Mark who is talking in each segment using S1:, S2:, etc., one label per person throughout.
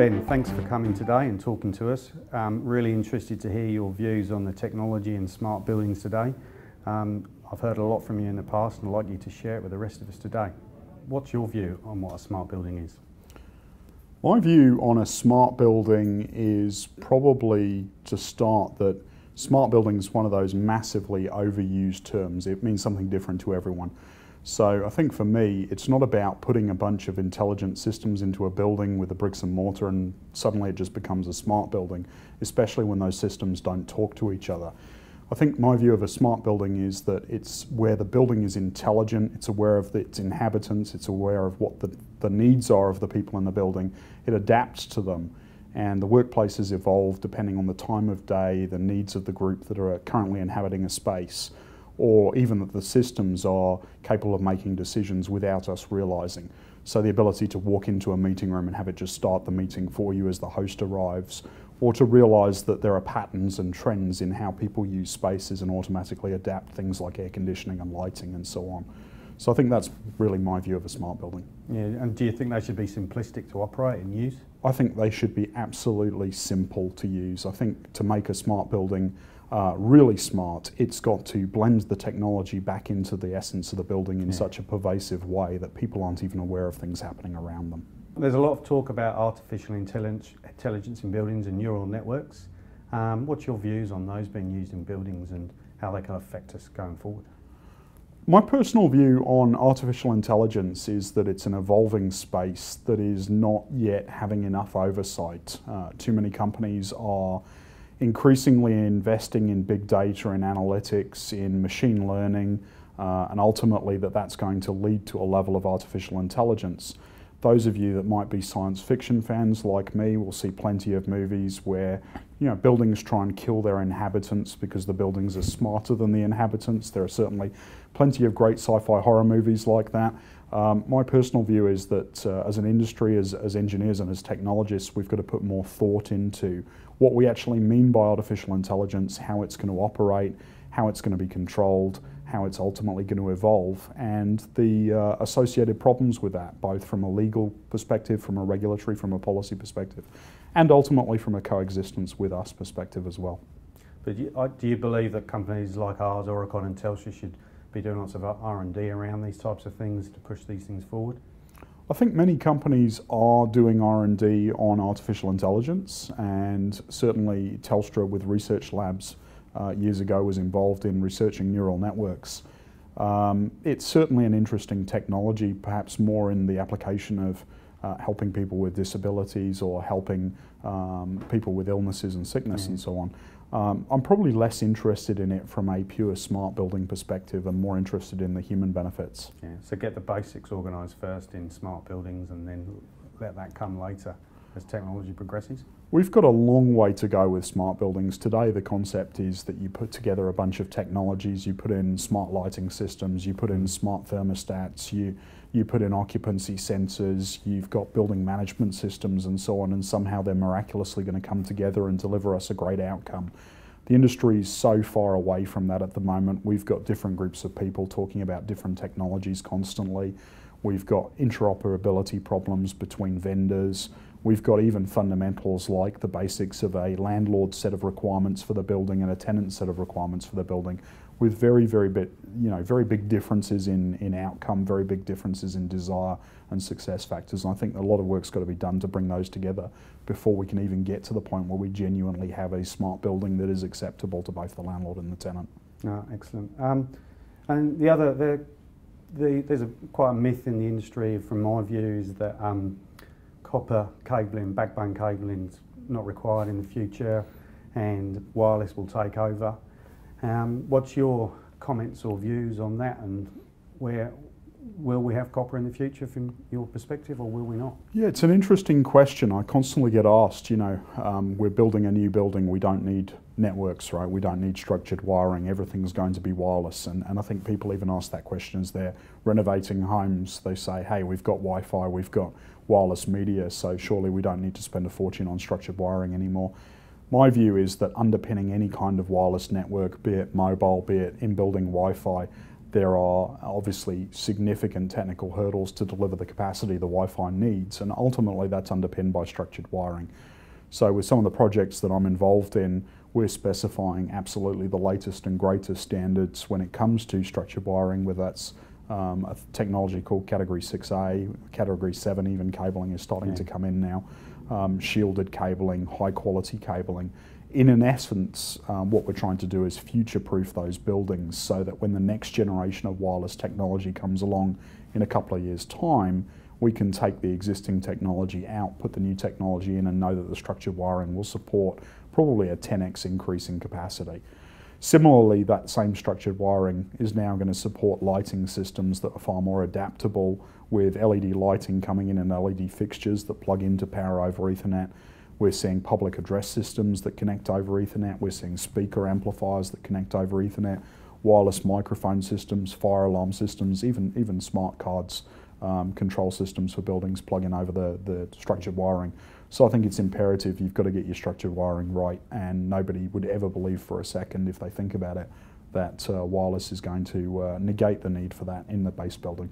S1: Ben, thanks for coming today and talking to us. Really interested to hear your views on the technology and smart buildings today. I've heard a lot from you in the past and I'd like you to share it with the rest of us today. What's your view on what a smart building is?
S2: My view on a smart building is probably to start that smart building is one of those massively overused terms. It means something different to everyone. So I think for me, it's not about putting a bunch of intelligent systems into a building with the bricks and mortar and suddenly it just becomes a smart building, especially when those systems don't talk to each other. I think my view of a smart building is that it's where the building is intelligent, it's aware of its inhabitants, it's aware of what the needs are of the people in the building, it adapts to them, and the workplaces evolve depending on the time of day, the needs of the group that are currently inhabiting a space, or even that the systems are capable of making decisions without us realising. So the ability to walk into a meeting room and have it just start the meeting for you as the host arrives, or to realise that there are patterns and trends in how people use spaces and automatically adapt things like air conditioning and lighting and so on. So I think that's really my view of a smart building.
S1: Yeah, and do you think they should be simplistic to operate and use?
S2: I think they should be absolutely simple to use. I think to make a smart building really smart, it's got to blend the technology back into the essence of the building in such a pervasive way that people aren't even aware of things happening around them.
S1: There's a lot of talk about artificial intelligence in buildings and neural networks. What's your views on those being used in buildings and how they can affect us going forward?
S2: My personal view on artificial intelligence is that it's an evolving space that is not yet having enough oversight. Too many companies are increasingly investing in big data and analytics, in machine learning, and ultimately that's going to lead to a level of artificial intelligence. Those of you that might be science fiction fans like me will see plenty of movies where buildings try and kill their inhabitants because the buildings are smarter than the inhabitants. There are certainly plenty of great sci-fi horror movies like that. My personal view is that as an industry, as engineers and as technologists, we've got to put more thought into what we actually mean by artificial intelligence, how it's going to operate, how it's going to be controlled, how it's ultimately going to evolve, and the associated problems with that, both from a legal perspective, from a regulatory, from a policy perspective, and ultimately from a coexistence with us perspective as well.
S1: But do you believe that companies like ours, Aurecon and Telstra, should be doing lots of R&D around these types of things to push these things forward?
S2: I think many companies are doing R&D on artificial intelligence, and certainly Telstra with research labs years ago was involved in researching neural networks. It's certainly an interesting technology, perhaps more in the application of helping people with disabilities or helping people with illnesses and sickness and so on. I'm probably less interested in it from a pure smart building perspective and more interested in the human benefits.
S1: Yeah, so get the basics organised first in smart buildings and then let that come later as technology progresses?
S2: We've got a long way to go with smart buildings. Today the concept is that you put together a bunch of technologies, you put in smart lighting systems, you put in smart thermostats, you put in occupancy sensors, you've got building management systems and so on, and somehow they're miraculously going to come together and deliver us a great outcome. The industry is so far away from that at the moment. We've got different groups of people talking about different technologies constantly. We've got interoperability problems between vendors. We've got even fundamentals like the basics of a landlord set of requirements for the building and a tenant set of requirements for the building, with very big differences in outcome, very big differences in desire and success factors. And I think a lot of work's got to be done to bring those together before we can even get to the point where we genuinely have a smart building that is acceptable to both the landlord and the tenant.
S1: Oh, excellent. And there's quite a myth in the industry, from my view, is that copper cabling, backbone cabling is not required in the future and wireless will take over. What's your comments or views on that, and will we have copper in the future from your perspective, or will we not?
S2: Yeah, it's an interesting question. I constantly get asked, we're building a new building, we don't need networks, right? We don't need structured wiring, everything's going to be wireless. And I think people even ask that question as they're renovating homes. They say, hey, we've got Wi-Fi, we've got wireless media, so surely we don't need to spend a fortune on structured wiring anymore. My view is that underpinning any kind of wireless network, be it mobile, be it in-building Wi-Fi, there are obviously significant technical hurdles to deliver the capacity the Wi-Fi needs, and ultimately that's underpinned by structured wiring. So with some of the projects that I'm involved in, we're specifying absolutely the latest and greatest standards when it comes to structured wiring, whether that's a technology called Category 6A, Category 7 even cabling is starting to come in now, shielded cabling, high quality cabling. In essence, what we're trying to do is future-proof those buildings so that when the next generation of wireless technology comes along in a couple of years' time, we can take the existing technology out, put the new technology in, and know that the structured wiring will support probably a 10x increase in capacity. Similarly, that same structured wiring is now going to support lighting systems that are far more adaptable, with LED lighting coming in and LED fixtures that plug into power over Ethernet. We're seeing public address systems that connect over Ethernet. We're seeing speaker amplifiers that connect over Ethernet, wireless microphone systems, fire alarm systems, even smart cards, control systems for buildings plug in over the structured wiring. So I think it's imperative you've got to get your structured wiring right, and nobody would ever believe for a second, if they think about it, that wireless is going to negate the need for that in the base building.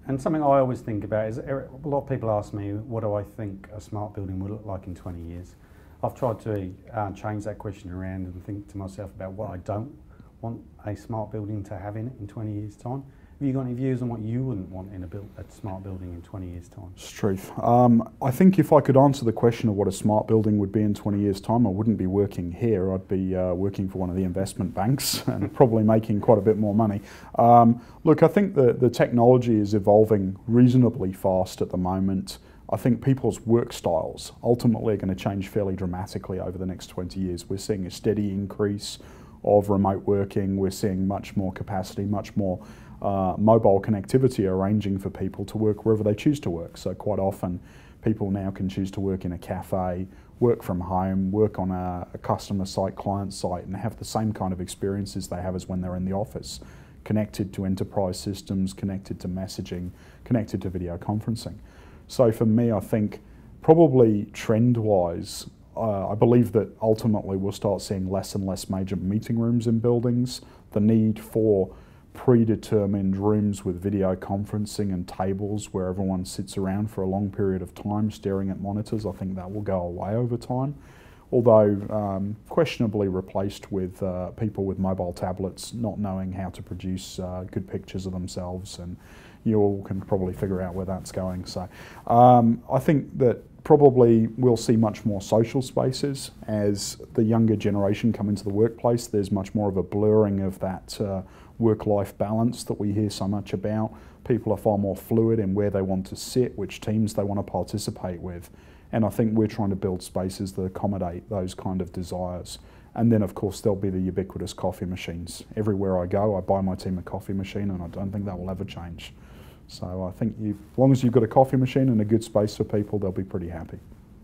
S1: And something I always think about is, a lot of people ask me, what do I think a smart building will look like in 20 years? I've tried to change that question around and think to myself about what I don't want a smart building to have in it in 20 years' time. Have you got any views on what you wouldn't want in a smart building in 20 years' time?
S2: It's truth. I think if I could answer the question of what a smart building would be in 20 years' time, I wouldn't be working here. I'd be working for one of the investment banks and probably making quite a bit more money. Look, I think the technology is evolving reasonably fast at the moment. I think people's work styles ultimately are going to change fairly dramatically over the next 20 years. We're seeing a steady increase of remote working. We're seeing much more capacity, much more mobile connectivity arranging for people to work wherever they choose to work. So quite often people now can choose to work in a cafe, work from home, work on a customer site, client site, and have the same kind of experiences they have as when they're in the office, connected to enterprise systems, connected to messaging, connected to video conferencing. So for me, I think probably trend-wise, I believe that ultimately we'll start seeing less and less major meeting rooms in buildings. The need for predetermined rooms with video conferencing and tables where everyone sits around for a long period of time staring at monitors, I think that will go away over time. Although questionably replaced with people with mobile tablets not knowing how to produce good pictures of themselves, and you all can probably figure out where that's going. So I think that probably we'll see much more social spaces as the younger generation come into the workplace. There's much more of a blurring of that work-life balance that we hear so much about. People are far more fluid in where they want to sit, which teams they want to participate with. And I think we're trying to build spaces that accommodate those kind of desires. And then of course there'll be the ubiquitous coffee machines. Everywhere I go, I buy my team a coffee machine, and I don't think that will ever change. So I think as long as you've got a coffee machine and a good space for people, they'll be pretty happy.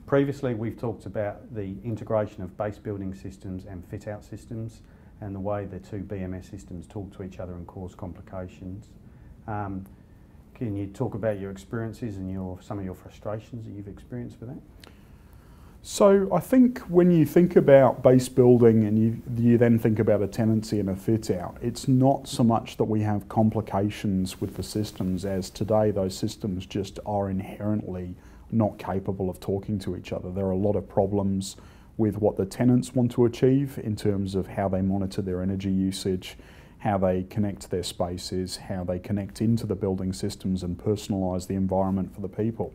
S1: Previously we've talked about the integration of base building systems and fit-out systems, and the way the two BMS systems talk to each other and cause complications. Can you talk about your experiences and some of your frustrations that you've experienced with that?
S2: So I think when you think about base building and you then think about a tenancy and a fit out, it's not so much that we have complications with the systems, as today those systems just are inherently not capable of talking to each other. There are a lot of problems with what the tenants want to achieve in terms of how they monitor their energy usage, how they connect their spaces, how they connect into the building systems and personalise the environment for the people.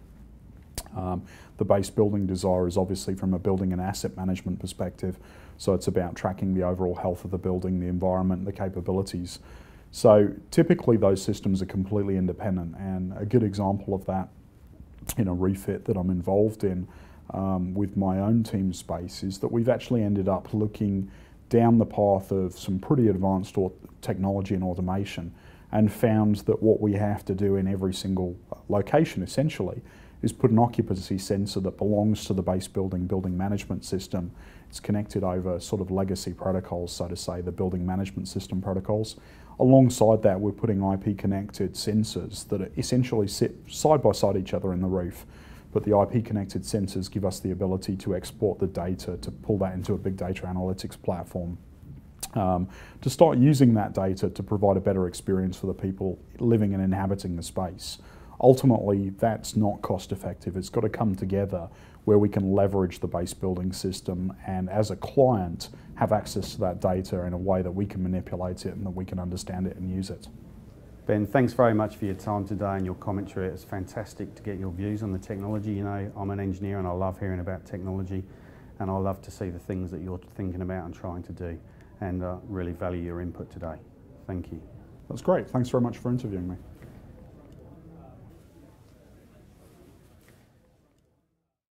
S2: The base building desire is obviously from a building and asset management perspective, so it's about tracking the overall health of the building, the environment, the capabilities. So typically those systems are completely independent, and a good example of that in a refit that I'm involved in with my own team space is that we've actually ended up looking down the path of some pretty advanced technology and automation, and found that what we have to do in every single location essentially is put an occupancy sensor that belongs to the base building management system. It's connected over sort of legacy protocols, so to say, the building management system protocols. Alongside that, we're putting IP connected sensors that essentially sit side by side each other in the roof. But the IP connected sensors give us the ability to export the data, to pull that into a big data analytics platform, to start using that data to provide a better experience for the people living and inhabiting the space. Ultimately, that's not cost effective. It's got to come together where we can leverage the base building system and as a client have access to that data in a way that we can manipulate it and that we can understand it and use it.
S1: Ben, thanks very much for your time today and your commentary. It's fantastic to get your views on the technology. You know, I'm an engineer and I love hearing about technology, and I love to see the things that you're thinking about and trying to do, and really value your input today. Thank you.
S2: That's great. Thanks very much for interviewing me.